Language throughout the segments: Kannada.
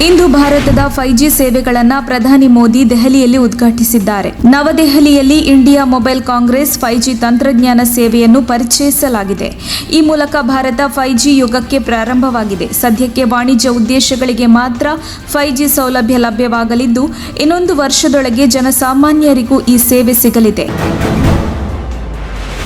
ಇಂದು ಭಾರತದ 5G ಸೇವೆಗಳನ್ನು ಪ್ರಧಾನಿ ಮೋದಿ ದೆಹಲಿಯಲ್ಲಿ ಉದ್ಘಾಟಿಸಿದ್ದಾರೆ. ನವದೆಹಲಿಯಲ್ಲಿ ಇಂಡಿಯಾ ಮೊಬೈಲ್ ಕಾಂಗ್ರೆಸ್ 5G ತಂತ್ರಜ್ಞಾನ ಸೇವೆಯನ್ನು ಪರಿಚಯಿಸಲಾಗಿದೆ. ಈ ಮೂಲಕ ಭಾರತ 5G ಯುಗಕ್ಕೆ ಪ್ರಾರಂಭವಾಗಿದೆ. ಸದ್ಯಕ್ಕೆ ವಾಣಿಜ್ಯ ಉದ್ದೇಶಗಳಿಗೆ ಮಾತ್ರ 5G ಸೌಲಭ್ಯ ಲಭ್ಯವಾಗಲಿದ್ದು, ಇನ್ನೊಂದು ವರ್ಷದೊಳಗೆ ಜನಸಾಮಾನ್ಯರಿಗೂ ಈ ಸೇವೆ ಸಿಗಲಿದೆ.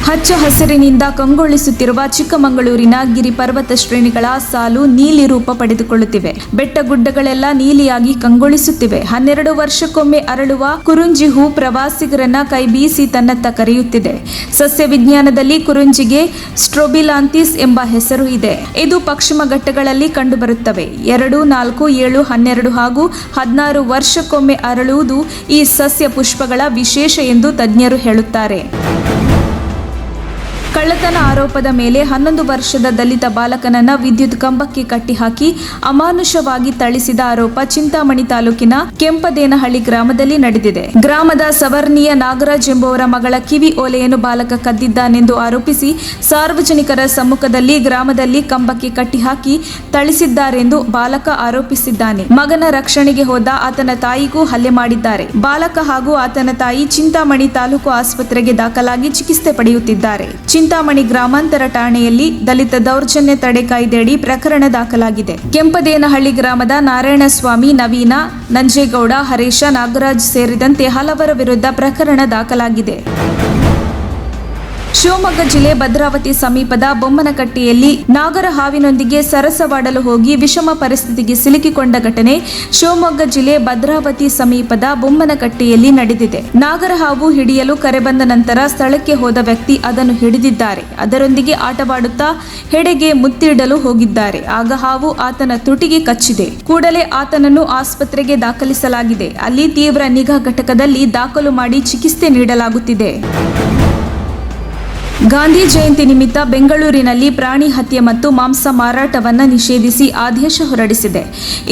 ಹಚ್ಚ ಹಸಿರಿನಿಂದ ಕಂಗೊಳಿಸುತ್ತಿರುವ ಚಿಕ್ಕಮಗಳೂರಿನ ಗಿರಿ ಪರ್ವತ ಶ್ರೇಣಿಗಳ ಸಾಲು ನೀಲಿ ರೂಪ ಪಡೆದುಕೊಳ್ಳುತ್ತಿವೆ. ಬೆಟ್ಟ ಗುಡ್ಡಗಳೆಲ್ಲ ನೀಲಿಯಾಗಿ ಕಂಗೊಳಿಸುತ್ತಿವೆ. 12 ವರ್ಷಕ್ಕೊಮ್ಮೆ ಅರಳುವ ಕುರುಂಜಿ ಹೂ ಪ್ರವಾಸಿಗರನ್ನ ಕೈ ಬೀಸಿ ತನ್ನತ್ತ ಕರೆಯುತ್ತಿದೆ. ಸಸ್ಯ ವಿಜ್ಞಾನದಲ್ಲಿ ಕುರುಂಜಿಗೆ ಸ್ಟ್ರೋಬಿಲಾಂಥಿಸ್ ಎಂಬ ಹೆಸರು ಇದೆ. ಇದು ಪಶ್ಚಿಮ ಘಟ್ಟಗಳಲ್ಲಿ ಕಂಡುಬರುತ್ತವೆ. 2, 4, 7, 12 ಹಾಗೂ 16 ವರ್ಷಕ್ಕೊಮ್ಮೆ ಅರಳುವುದು ಈ ಸಸ್ಯ ಪುಷ್ಪಗಳ ವಿಶೇಷ ಎಂದು ತಜ್ಞರು ಹೇಳುತ್ತಾರೆ. ಕಳ್ಳತನ ಆರೋಪದ ಮೇಲೆ 11 ವರ್ಷದ ದಲಿತ ಬಾಲಕನನ್ನ ವಿದ್ಯುತ್ ಕಂಬಕ್ಕೆ ಕಟ್ಟಿಹಾಕಿ ಅಮಾನುಷವಾಗಿ ಥಳಿಸಿದ ಆರೋಪ ಚಿಂತಾಮಣಿ ತಾಲೂಕಿನ ಕೆಂಪದೇನಹಳ್ಳಿ ಗ್ರಾಮದಲ್ಲಿ ನಡೆದಿದೆ. ಗ್ರಾಮದ ಸವರ್ಣೀಯ ನಾಗರಾಜ್ ಎಂಬುವರ ಮಗಳ ಕಿವಿ ಓಲೆಯನ್ನು ಬಾಲಕ ಕದ್ದಿದ್ದಾನೆಂದು ಆರೋಪಿಸಿ ಸಾರ್ವಜನಿಕರ ಸಮ್ಮುಖದಲ್ಲಿ ಗ್ರಾಮದಲ್ಲಿ ಕಂಬಕ್ಕೆ ಕಟ್ಟಿಹಾಕಿ ಥಳಿಸಿದ್ದಾರೆಂದು ಬಾಲಕ ಆರೋಪಿಸಿದ್ದಾನೆ. ಮಗನ ರಕ್ಷಣೆಗೆ ಹೋದ ಆತನ ತಾಯಿಗೂ ಹಲ್ಲೆ ಮಾಡಿದ್ದಾರೆ. ಬಾಲಕ ಹಾಗೂ ಆತನ ತಾಯಿ ಚಿಂತಾಮಣಿ ತಾಲೂಕು ಆಸ್ಪತ್ರೆಗೆ ದಾಖಲಾಗಿ ಚಿಕಿತ್ಸೆ ಪಡೆಯುತ್ತಿದ್ದಾರೆ. ಚಿಂತಾಮಣಿ ಗ್ರಾಮಾಂತರ ಠಾಣೆಯಲ್ಲಿ ದಲಿತ ದೌರ್ಜನ್ಯ ತಡೆ ಕಾಯ್ದೆಯಡಿ ಪ್ರಕರಣ ದಾಖಲಾಗಿದೆ. ಕೆಂಪದೇನಹಳ್ಳಿ ಗ್ರಾಮದ ನಾರಾಯಣಸ್ವಾಮಿ, ನವೀನ, ನಂಜೇಗೌಡ, ಹರೀಶ, ನಾಗರಾಜ್ ಸೇರಿದಂತೆ ಹಲವರ ವಿರುದ್ಧ ಪ್ರಕರಣ ದಾಖಲಾಗಿದೆ. ಶಿವಮೊಗ್ಗ ಜಿಲ್ಲೆ ಭದ್ರಾವತಿ ಸಮೀಪದ ಬೊಮ್ಮನಕಟ್ಟೆಯಲ್ಲಿ ನಾಗರ ಹಾವಿನೊಂದಿಗೆ ಸರಸವಾಡಲು ಹೋಗಿ ವಿಷಮ ಪರಿಸ್ಥಿತಿಗೆ ಸಿಲುಕಿಕೊಂಡ ಘಟನೆ ಶಿವಮೊಗ್ಗ ಜಿಲ್ಲೆ ಭದ್ರಾವತಿ ಸಮೀಪದ ಬೊಮ್ಮನಕಟ್ಟೆಯಲ್ಲಿ ನಡೆದಿದೆ. ನಾಗರ ಹಾವು ಹಿಡಿಯಲು ಕರೆ ಬಂದ ನಂತರ ಸ್ಥಳಕ್ಕೆ ಹೋದ ವ್ಯಕ್ತಿ ಅದನ್ನು ಹಿಡಿದಿದ್ದಾರೆ. ಅದರೊಂದಿಗೆ ಆಟವಾಡುತ್ತಾ ಹೆಡೆಗೆ ಮುತ್ತಿಡಲು ಹೋಗಿದ್ದಾರೆ. ಆಗ ಹಾವು ಆತನ ತುಟಿಗೆ ಕಚ್ಚಿದೆ. ಕೂಡಲೇ ಆತನನ್ನು ಆಸ್ಪತ್ರೆಗೆ ದಾಖಲಿಸಲಾಗಿದೆ. ಅಲ್ಲಿ ತೀವ್ರ ನಿಗಾ ಘಟಕದಲ್ಲಿ ದಾಖಲು ಮಾಡಿ ಚಿಕಿತ್ಸೆ ನೀಡಲಾಗುತ್ತಿದೆ. ಗಾಂಧಿ ಜಯಂತಿ ನಿಮಿತ್ತ ಬೆಂಗಳೂರಿನಲ್ಲಿ ಪ್ರಾಣಿ ಹತ್ಯೆ ಮತ್ತು ಮಾಂಸ ಮಾರಾಟವನ್ನು ನಿಷೇಧಿಸಿ ಆದೇಶ ಹೊರಡಿಸಿದೆ.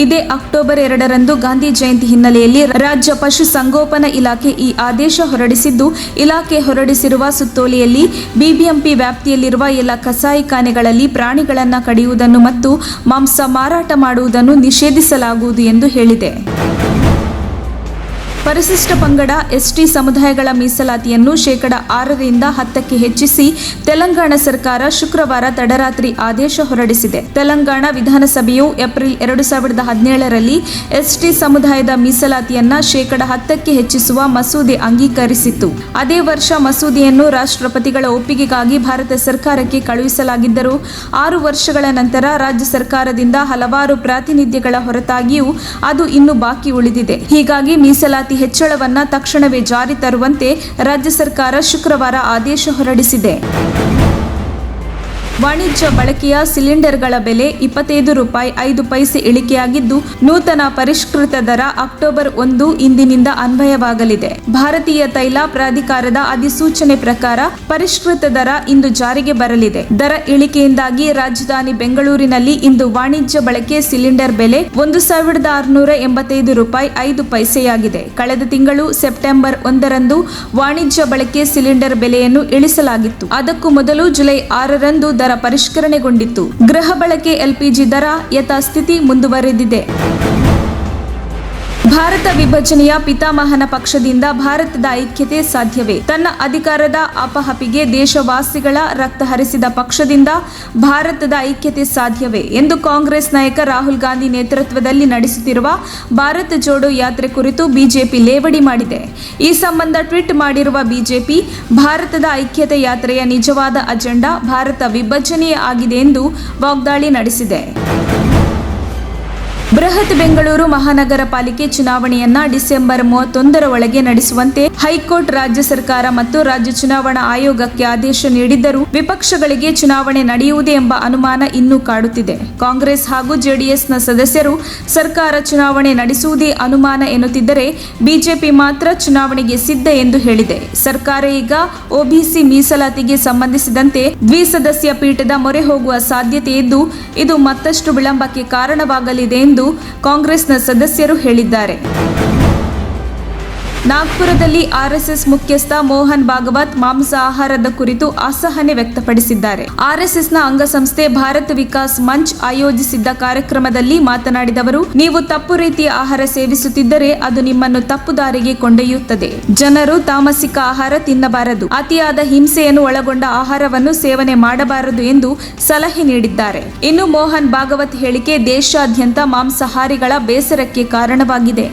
ಇದೇ ಅಕ್ಟೋಬರ್ 2ರಂದು ಗಾಂಧಿ ಜಯಂತಿ ಹಿನ್ನೆಲೆಯಲ್ಲಿ ರಾಜ್ಯ ಪಶು ಸಂಗೋಪನಾ ಇಲಾಖೆ ಈ ಆದೇಶ ಹೊರಡಿಸಿದ್ದು, ಇಲಾಖೆ ಹೊರಡಿಸಿರುವ ಸುತ್ತೋಲೆಯಲ್ಲಿ ಬಿಬಿಎಂಪಿ ವ್ಯಾಪ್ತಿಯಲ್ಲಿರುವ ಎಲ್ಲ ಕಸಾಯಿಖಾನೆಗಳಲ್ಲಿ ಪ್ರಾಣಿಗಳನ್ನು ಕಡಿಯುವುದನ್ನು ಮತ್ತು ಮಾಂಸ ಮಾರಾಟ ಮಾಡುವುದನ್ನು ನಿಷೇಧಿಸಲಾಗುವುದು ಎಂದು ಹೇಳಿದೆ. ಪರಿಶಿಷ್ಟ ಪಂಗಡ ಎಸ್ಟಿ ಸಮುದಾಯಗಳ ಮೀಸಲಾತಿಯನ್ನು 6% 10ಕ್ಕೆ ಹೆಚ್ಚಿಸಿ ತೆಲಂಗಾಣ ಸರ್ಕಾರ ಶುಕ್ರವಾರ ತಡರಾತ್ರಿ ಆದೇಶ ಹೊರಡಿಸಿದೆ. ತೆಲಂಗಾಣ ವಿಧಾನಸಭೆಯು ಏಪ್ರಿಲ್ 2017ರಲ್ಲಿ ಎಸ್ಟಿ ಸಮುದಾಯದ ಮೀಸಲಾತಿಯನ್ನ 10%ಕ್ಕೆ ಹೆಚ್ಚಿಸುವ ಮಸೂದೆ ಅಂಗೀಕರಿಸಿತ್ತು. ಅದೇ ವರ್ಷ ಮಸೂದೆಯನ್ನು ರಾಷ್ಟ್ರಪತಿಗಳ ಒಪ್ಪಿಗೆಗಾಗಿ ಭಾರತ ಸರ್ಕಾರಕ್ಕೆ ಕಳುಹಿಸಲಾಗಿದ್ದರೂ 6 ವರ್ಷಗಳ ನಂತರ ರಾಜ್ಯ ಸರ್ಕಾರದಿಂದ ಹಲವಾರು ಪ್ರಾತಿನಿಧ್ಯಗಳ ಹೊರತಾಗಿಯೂ ಅದು ಇನ್ನೂ ಬಾಕಿ ಉಳಿದಿದೆ. ಹೀಗಾಗಿ ಮೀಸಲಾತಿ ಹೆಚ್ಚಳವನ್ನ ತಕ್ಷಣವೇ ಜಾರಿ ತರುವಂತೆ ರಾಜ್ಯ ಸರ್ಕಾರ ಶುಕ್ರವಾರ ಆದೇಶ ಹೊರಡಿಸಿದೆ. ವಾಣಿಜ್ಯ ಬಳಕೆಯ ಸಿಲಿಂಡರ್ಗಳ ಬೆಲೆ 25 ರೂಪಾಯಿ 5 ಪೈಸೆ ಇಳಿಕೆಯಾಗಿದ್ದು, ನೂತನ ಪರಿಷ್ಕೃತ ದರ ಅಕ್ಟೋಬರ್ 1 ಇಂದಿನಿಂದ ಅನ್ವಯವಾಗಲಿದೆ. ಭಾರತೀಯ ತೈಲ ಪ್ರಾಧಿಕಾರದ ಅಧಿಸೂಚನೆ ಪ್ರಕಾರ ಪರಿಷ್ಕೃತ ದರ ಇಂದು ಜಾರಿಗೆ ಬರಲಿದೆ. ದರ ಇಳಿಕೆಯಿಂದಾಗಿ ರಾಜಧಾನಿ ಬೆಂಗಳೂರಿನಲ್ಲಿ ಇಂದು ವಾಣಿಜ್ಯ ಬಳಕೆ ಸಿಲಿಂಡರ್ ಬೆಲೆ 1685 ರೂಪಾಯಿ 5 ಪೈಸೆಯಾಗಿದೆ. ಕಳೆದ ತಿಂಗಳು ಸೆಪ್ಟೆಂಬರ್ 1ರಂದು ವಾಣಿಜ್ಯ ಬಳಕೆ ಸಿಲಿಂಡರ್ ಬೆಲೆಯನ್ನು ಇಳಿಸಲಾಗಿತ್ತು. ಅದಕ್ಕೂ ಮೊದಲು ಜುಲೈ 6ರಂದು ದರ ಪರಿಷ್ಕರಣೆಗೊಂಡಿತ್ತು. ಗೃಹ ಬಳಕೆ ಎಲ್ಪಿಜಿ ದರ ಯಥಾಸ್ಥಿತಿ ಮುಂದುವರೆದಿದೆ. ಭಾರತ ವಿಭಜನೆಯ ಪಿತಾಮಹನ ಪಕ್ಷದಿಂದ ಭಾರತದ ಐಕ್ಯತೆ ಸಾಧ್ಯವೇ? ತನ್ನ ಅಧಿಕಾರದ ಅಪಹಪಿಗೆ ದೇಶವಾಸಿಗಳ ರಕ್ತ ಹರಿಸಿದ ಪಕ್ಷದಿಂದ ಭಾರತದ ಐಕ್ಯತೆ ಸಾಧ್ಯವೇ ಎಂದು ಕಾಂಗ್ರೆಸ್ ನಾಯಕ ರಾಹುಲ್ ಗಾಂಧಿ ನೇತೃತ್ವದಲ್ಲಿ ನಡೆಸುತ್ತಿರುವ ಭಾರತ ಜೋಡೋ ಯಾತ್ರೆ ಕುರಿತು ಬಿಜೆಪಿ ಲೇವಡಿ ಮಾಡಿದೆ. ಈ ಸಂಬಂಧ ಟ್ವೀಟ್ ಮಾಡಿರುವ ಬಿಜೆಪಿ, ಭಾರತದ ಐಕ್ಯತೆ ಯಾತ್ರೆಯ ನಿಜವಾದ ಅಜೆಂಡಾ ಭಾರತ ವಿಭಜನೆಯೇ ಆಗಿದೆ ಎಂದು ವಾಗ್ದಾಳಿ ನಡೆಸಿದೆ. ಬೃಹತ್ ಬೆಂಗಳೂರು ಮಹಾನಗರ ಪಾಲಿಕೆ ಚುನಾವಣೆಯನ್ನ ಡಿಸೆಂಬರ್ 31ರ ಒಳಗೆ ನಡೆಸುವಂತೆ ಹೈಕೋರ್ಟ್ ರಾಜ್ಯ ಸರ್ಕಾರ ಮತ್ತು ರಾಜ್ಯ ಚುನಾವಣಾ ಆಯೋಗಕ್ಕೆ ಆದೇಶ ನೀಡಿದ್ದರೂ ವಿಪಕ್ಷಗಳಿಗೆ ಚುನಾವಣೆ ನಡೆಯುವುದೇ ಎಂಬ ಅನುಮಾನ ಇನ್ನೂ ಕಾಡುತ್ತಿದೆ. ಕಾಂಗ್ರೆಸ್ ಹಾಗೂ ಜೆಡಿಎಸ್ನ ಸದಸ್ಯರು ಸರ್ಕಾರ ಚುನಾವಣೆ ನಡೆಸುವುದೇ ಅನುಮಾನ ಎನ್ನುತ್ತಿದ್ದರೆ, ಬಿಜೆಪಿ ಮಾತ್ರ ಚುನಾವಣೆಗೆ ಸಿದ್ಧ ಎಂದು ಹೇಳಿದೆ. ಸರ್ಕಾರ ಈಗ ಒಬಿಸಿ ಮೀಸಲಾತಿಗೆ ಸಂಬಂಧಿಸಿದಂತೆ ದ್ವಿಸದಸ್ಯ ಪೀಠದ ಮೊರೆ ಹೋಗುವ ಸಾಧ್ಯತೆ ಇದ್ದು, ಇದು ಮತ್ತಷ್ಟು ವಿಳಂಬಕ್ಕೆ ಕಾರಣವಾಗಲಿದೆ ಎಂದು ಕಾಂಗ್ರೆಸ್ನ ಸದಸ್ಯರು ಹೇಳಿದ್ದಾರೆ. ನಾಗ್ಪುರದಲ್ಲಿ ಆರ್ಎಸ್ಎಸ್ ಮುಖ್ಯಸ್ಥ ಮೋಹನ್ ಭಾಗವತ್ ಮಾಂಸಾಹಾರದ ಕುರಿತು ಅಸಹನೆ ವ್ಯಕ್ತಪಡಿಸಿದ್ದಾರೆ. ಆರ್ಎಸ್ಎಸ್ನ ಅಂಗಸಂಸ್ಥೆ ಭಾರತ್ ವಿಕಾಸ್ ಮಂಚ್ ಆಯೋಜಿಸಿದ್ದ ಕಾರ್ಯಕ್ರಮದಲ್ಲಿ ಮಾತನಾಡಿದವರು, ನೀವು ತಪ್ಪು ರೀತಿಯ ಆಹಾರ ಸೇವಿಸುತ್ತಿದ್ದರೆ ಅದು ನಿಮ್ಮನ್ನು ತಪ್ಪು ದಾರಿಗೆ ಕೊಂಡೊಯ್ಯುತ್ತದೆ. ಜನರು ತಾಮಸಿಕ ಆಹಾರ ತಿನ್ನಬಾರದು, ಅತಿಯಾದ ಹಿಂಸೆಯನ್ನು ಒಳಗೊಂಡ ಆಹಾರವನ್ನು ಸೇವನೆ ಮಾಡಬಾರದು ಎಂದು ಸಲಹೆ ನೀಡಿದ್ದಾರೆ. ಇನ್ನು ಮೋಹನ್ ಭಾಗವತ್ ಹೇಳಿಕೆ ದೇಶಾದ್ಯಂತ ಮಾಂಸಾಹಾರಿಗಳ ಬೇಸರಕ್ಕೆ ಕಾರಣವಾಗಿದೆ.